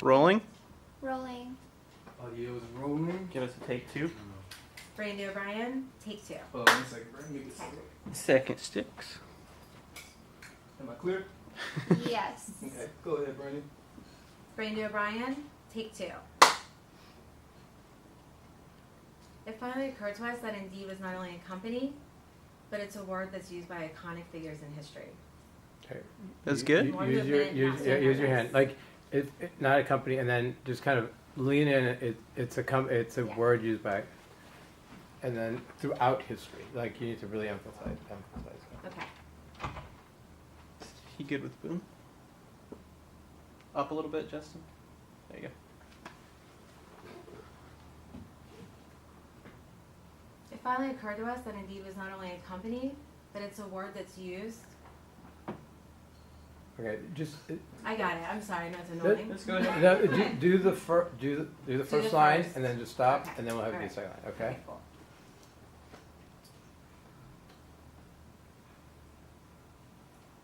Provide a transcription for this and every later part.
Rolling. Rolling. Audio is rolling. Give us a take 2. Brandy O'Brien, take 2. Hold on 1 second, Brandon. Make this Second sticks. Am I clear? Yes. Okay, go ahead, Brandon. Brandy O'Brien, take 2. It finally occurred to us that Indeed was not only a company, but it's a word that's used by iconic figures in history. Okay. That's good. Use your hand. Like, not a company, and then just kind of lean in. It's a Yeah. word used by, and then throughout history. Like, you need to really emphasize it. Okay. You good with boom? Up a little bit, Justin. There you go. It finally occurred to us that Indeed was not only a company, but it's a word that's used. Okay, just I got it. I'm sorry. No, it's annoying. Let's go ahead. no, do the first line, first. and then just stop, Okay. and then we'll have All the right. second line. Okay. Cool.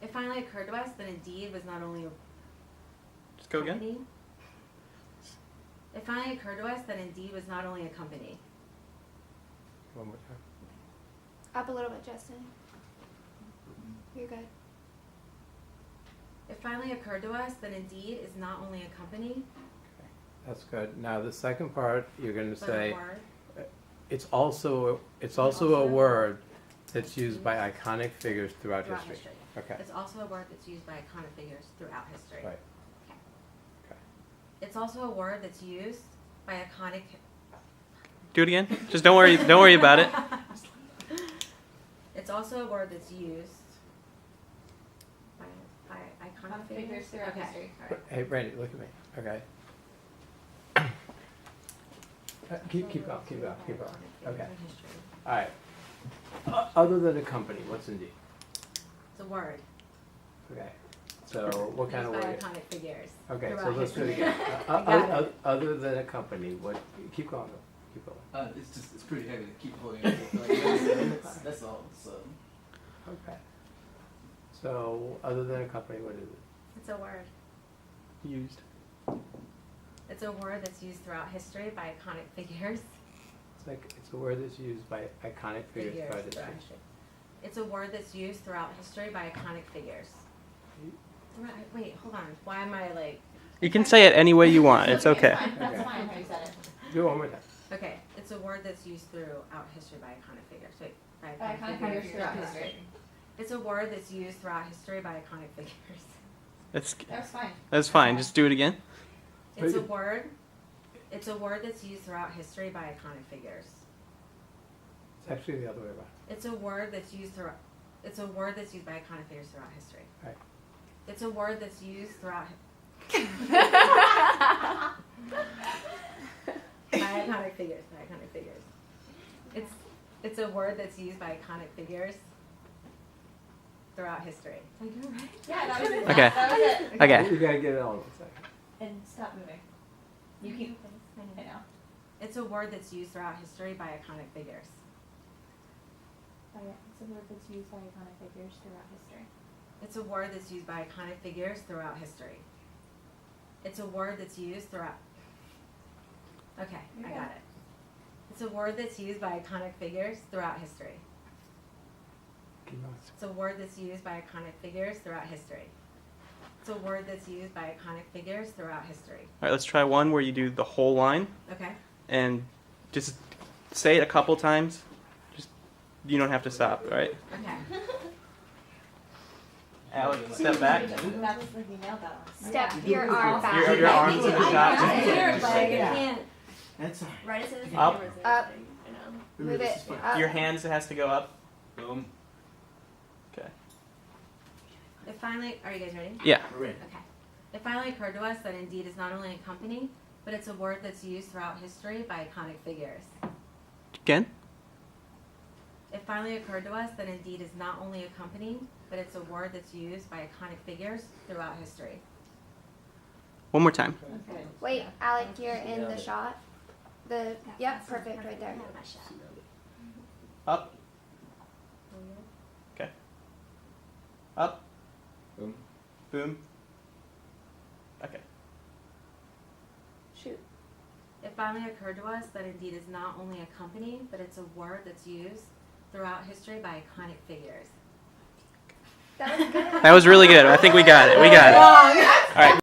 It finally occurred to us that Indeed was not only a Just go again. company. It finally occurred to us that Indeed was not only a company. One more time. Up a little bit, Justin. You're good. It finally occurred to us that Indeed is not only a company, That's good. Now the second part, you're going to but say a word. it's also a word that's used by iconic figures throughout history. Okay. It's also a word that's used by iconic figures throughout history. Right. Okay. It's also a word that's used by iconic. Do it again. Just don't worry. Don't worry about it. It's also a word that's used by iconic figures throughout okay. history. All right. Hey, Brandy, look at me. Okay. Keep going. Keep going. Keep going. Okay. In history. All right. Other than a company, what's Indeed? It's a word. Okay. So what kind of used by word? iconic figures. Okay. So throughout let's do it history. again. I got it. Other than a company, what? Keep going. Keep going. It's pretty heavy to keep holding it. That's all. So. Okay. So other than a company, what is it? It's a word. Used. It's a word that's used throughout history by iconic figures. It's a word that's used by iconic figures throughout history. It's a word that's used throughout history by iconic figures. Wait, hold on. Why am I like? You can say it any way you want. It's okay. That's Okay. fine how you said it. Do it one more time. Okay, it's a word that's used throughout history by iconic figures. Wait, by By iconic figures throughout history. It's a word that's used throughout history by iconic figures. That's That's fine. that's fine. Just do it again. It's a word. It's a word that's used throughout history by iconic figures. It's actually the other way around. It's a word that's used throughout. It's a word that's used by iconic figures throughout history. Right. It's a word that's used throughout. By iconic figures. By iconic figures. It's a word that's used by iconic figures throughout history. Did I do it right? Yeah, that was it. Okay. That was it. Okay. You gotta get it all in a second. And stop moving. You keep it now. It's a word that's used throughout history by iconic figures. Oh, yeah. It's a word that's used by iconic figures throughout history. It's a word that's used by iconic figures throughout history. It's a word that's used throughout. Okay, I got it. It's a word that's used by iconic figures throughout history. Keep going. It's a word that's used by iconic figures throughout history. It's a word that's used by iconic figures throughout history. All right. Let's try one where you do the whole line Okay. and just say it a couple times. Just you don't have to stop. All right. Okay. Alex, step back. That was like you nailed that one. Step your arm back. Your arms to the I top. got it, Just- but I can't. That's all Right as soon as the Up. camera's Up. I know. Move it up. Your hands has to go up. Boom. Okay. It finally. Are you guys ready? Yeah. We're ready. Okay. It finally occurred to us that Indeed is not only a company, but it's a word that's used throughout history by iconic figures. Again. It finally occurred to us that Indeed is not only a company, but it's a word that's used by iconic figures throughout history. One more time. Okay. Wait, Alec, you're in the shot. Yep, perfect right there. Up. Okay. Up. Boom. Boom. Okay. Shoot. It finally occurred to us that Indeed is not only a company, but it's a word that's used throughout history by iconic figures. That was good. That was really good. I think we got it. We got it. All right.